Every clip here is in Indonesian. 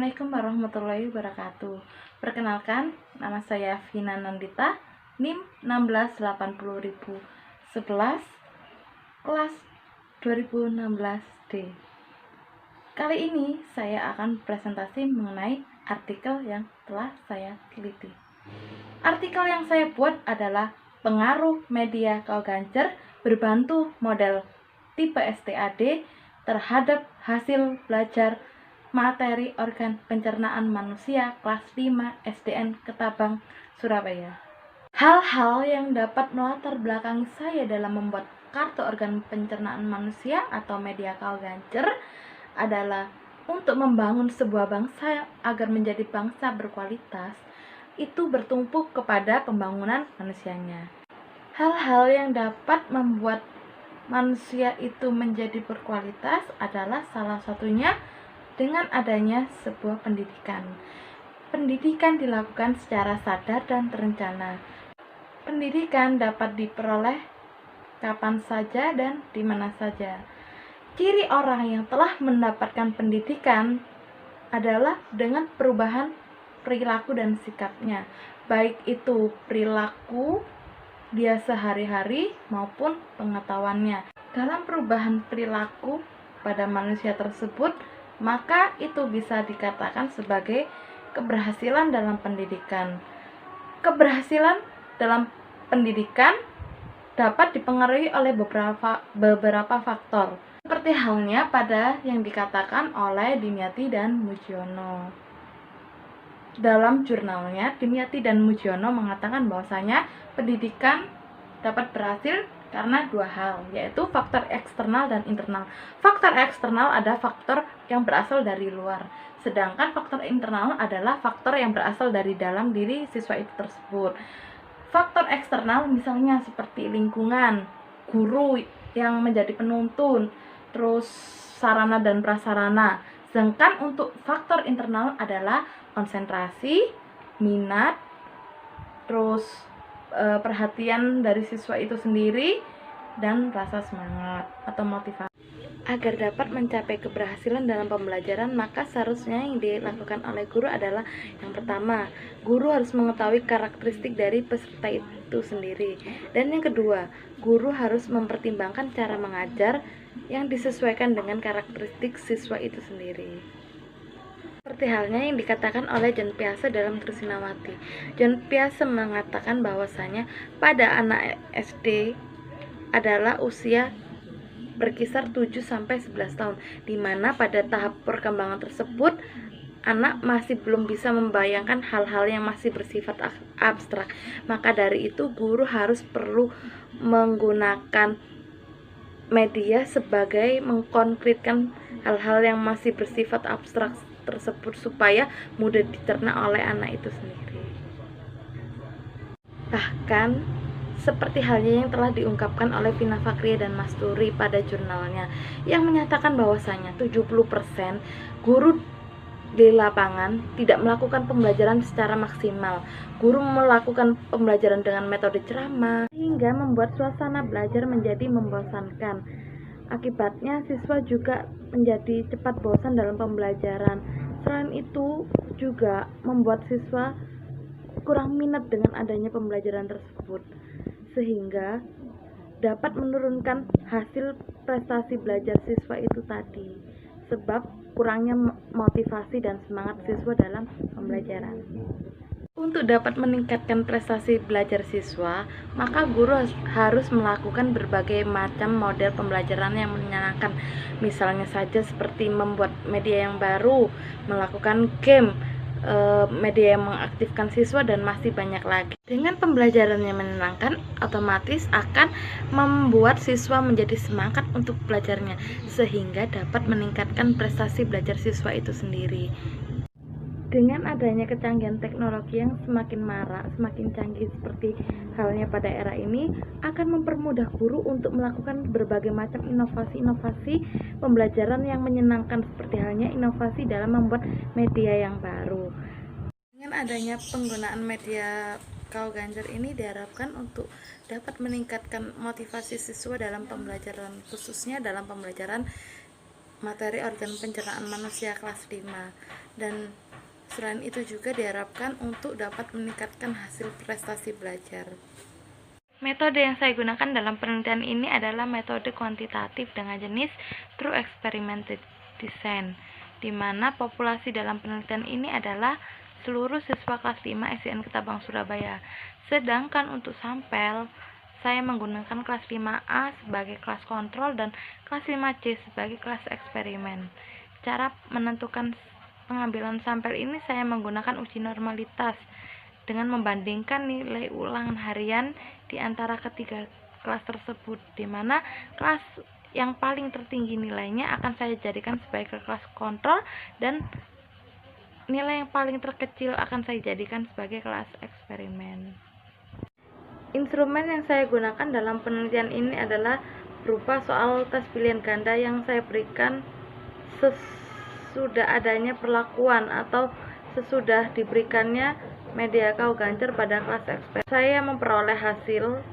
Assalamualaikum warahmatullahi wabarakatuh. Perkenalkan, nama saya Vina Nandita, NIM 1680011, kelas 2016D. Kali ini saya akan presentasi mengenai artikel yang telah saya teliti. Artikel yang saya buat adalah pengaruh media Kouganger berbantu model tipe STAD terhadap hasil belajar materi organ pencernaan manusia kelas 5 SDN Ketabang, Surabaya. Hal-hal yang dapat melatar belakangi saya dalam membuat kartu organ pencernaan manusia atau media Kouganger adalah untuk membangun sebuah bangsa agar menjadi bangsa berkualitas, itu bertumpu kepada pembangunan manusianya. Hal-hal yang dapat membuat manusia itu menjadi berkualitas adalah salah satunya dengan adanya sebuah pendidikan. Pendidikan dilakukan secara sadar dan terencana. Pendidikan dapat diperoleh kapan saja dan di mana saja. Ciri orang yang telah mendapatkan pendidikan adalah dengan perubahan perilaku dan sikapnya, baik itu perilaku dia sehari-hari maupun pengetahuannya. Dalam perubahan perilaku pada manusia tersebut, maka itu bisa dikatakan sebagai keberhasilan dalam pendidikan. Keberhasilan dalam pendidikan dapat dipengaruhi oleh beberapa faktor, seperti halnya pada yang dikatakan oleh Dimyati dan Mujiono. Dalam jurnalnya, Dimyati dan Mujiono mengatakan bahwasanya pendidikan dapat berhasil karena dua hal, yaitu faktor eksternal dan internal. Faktor eksternal ada faktor yang berasal dari luar, sedangkan faktor internal adalah faktor yang berasal dari dalam diri siswa itu tersebut. Faktor eksternal misalnya seperti lingkungan, guru yang menjadi penuntun, terus sarana dan prasarana. Sedangkan untuk faktor internal adalah konsentrasi, minat, terus perhatian dari siswa itu sendiri, dan rasa semangat atau motivasi. Agar dapat mencapai keberhasilan dalam pembelajaran, maka seharusnya yang dilakukan oleh guru adalah yang pertama, guru harus mengetahui karakteristik dari peserta itu sendiri. Dan yang kedua, guru harus mempertimbangkan cara mengajar yang disesuaikan dengan karakteristik siswa itu sendiri. Seperti halnya yang dikatakan oleh John Piaget dalam Trisnawati. John Piaget mengatakan bahwasanya pada anak SD adalah usia berkisar 7-11 tahun, di mana pada tahap perkembangan tersebut anak masih belum bisa membayangkan hal-hal yang masih bersifat abstrak. Maka dari itu guru harus perlu menggunakan media sebagai mengkonkretkan hal-hal yang masih bersifat abstrak tersebut supaya mudah dicerna oleh anak itu sendiri. Bahkan seperti halnya yang telah diungkapkan oleh Vina Fakriya dan Mas Turi pada jurnalnya, yang menyatakan bahwasanya 70% guru di lapangan tidak melakukan pembelajaran secara maksimal. Guru melakukan pembelajaran dengan metode ceramah hingga membuat suasana belajar menjadi membosankan. Akibatnya siswa juga menjadi cepat bosan dalam pembelajaran. Selain itu juga membuat siswa kurang minat dengan adanya pembelajaran tersebut, sehingga dapat menurunkan hasil prestasi belajar siswa itu tadi, sebab kurangnya motivasi dan semangat siswa dalam pembelajaran. Untuk dapat meningkatkan prestasi belajar siswa, maka guru harus melakukan berbagai macam model pembelajaran yang menyenangkan. Misalnya saja seperti membuat media yang baru, melakukan game, media yang mengaktifkan siswa, dan masih banyak lagi. Dengan pembelajaran yang menyenangkan, otomatis akan membuat siswa menjadi semangat untuk belajarnya, sehingga dapat meningkatkan prestasi belajar siswa itu sendiri. Dengan adanya kecanggihan teknologi yang semakin marak, semakin canggih seperti halnya pada era ini, akan mempermudah guru untuk melakukan berbagai macam inovasi-inovasi pembelajaran yang menyenangkan, seperti halnya inovasi dalam membuat media yang baru. Dengan adanya penggunaan media Kouganger ini diharapkan untuk dapat meningkatkan motivasi siswa dalam pembelajaran, khususnya dalam pembelajaran materi organ pencernaan manusia kelas 5, dan selain itu juga diharapkan untuk dapat meningkatkan hasil prestasi belajar. Metode yang saya gunakan dalam penelitian ini adalah metode kuantitatif dengan jenis True Experimented Design, di mana populasi dalam penelitian ini adalah seluruh siswa kelas 5 SDN Ketabang Surabaya. Sedangkan untuk sampel, saya menggunakan kelas 5A sebagai kelas kontrol dan kelas 5C sebagai kelas eksperimen. Cara menentukan pengambilan sampel ini saya menggunakan uji normalitas dengan membandingkan nilai ulangan harian di antara ketiga kelas tersebut, di mana kelas yang paling tertinggi nilainya akan saya jadikan sebagai kelas kontrol dan nilai yang paling terkecil akan saya jadikan sebagai kelas eksperimen. Instrumen yang saya gunakan dalam penelitian ini adalah berupa soal tes pilihan ganda yang saya berikan sesudah adanya perlakuan atau sesudah diberikannya media kau ganjar pada kelas eksperimen. Saya memperoleh hasil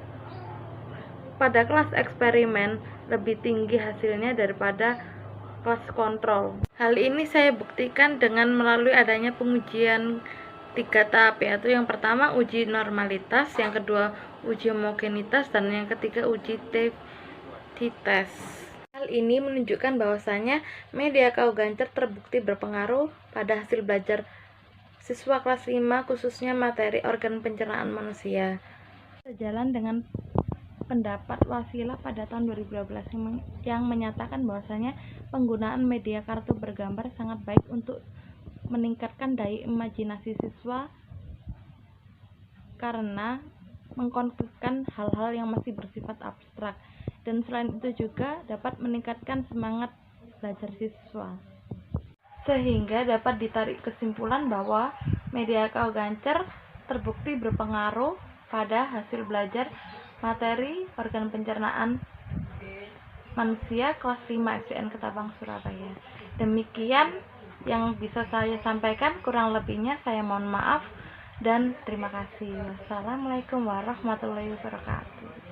pada kelas eksperimen lebih tinggi hasilnya daripada kelas kontrol. Hal ini saya buktikan dengan melalui adanya pengujian 3 tahap, yaitu yang pertama uji normalitas, yang kedua uji homogenitas, dan yang ketiga uji t-test. Hal ini menunjukkan bahwasanya media kau ganjar terbukti berpengaruh pada hasil belajar siswa kelas 5, khususnya materi organ pencernaan manusia. Sejalan dengan pendapat Wasilah pada tahun 2012 yang menyatakan bahwasanya penggunaan media kartu bergambar sangat baik untuk meningkatkan daya imajinasi siswa karena mengkonflikkan hal-hal yang masih bersifat abstrak, dan selain itu juga dapat meningkatkan semangat belajar siswa, sehingga dapat ditarik kesimpulan bahwa media kau ganjar terbukti berpengaruh pada hasil belajar materi organ pencernaan manusia kelas 5 SDN Ketabang Surabaya. Demikian yang bisa saya sampaikan, kurang lebihnya saya mohon maaf dan terima kasih. Wassalamualaikum warahmatullahi wabarakatuh.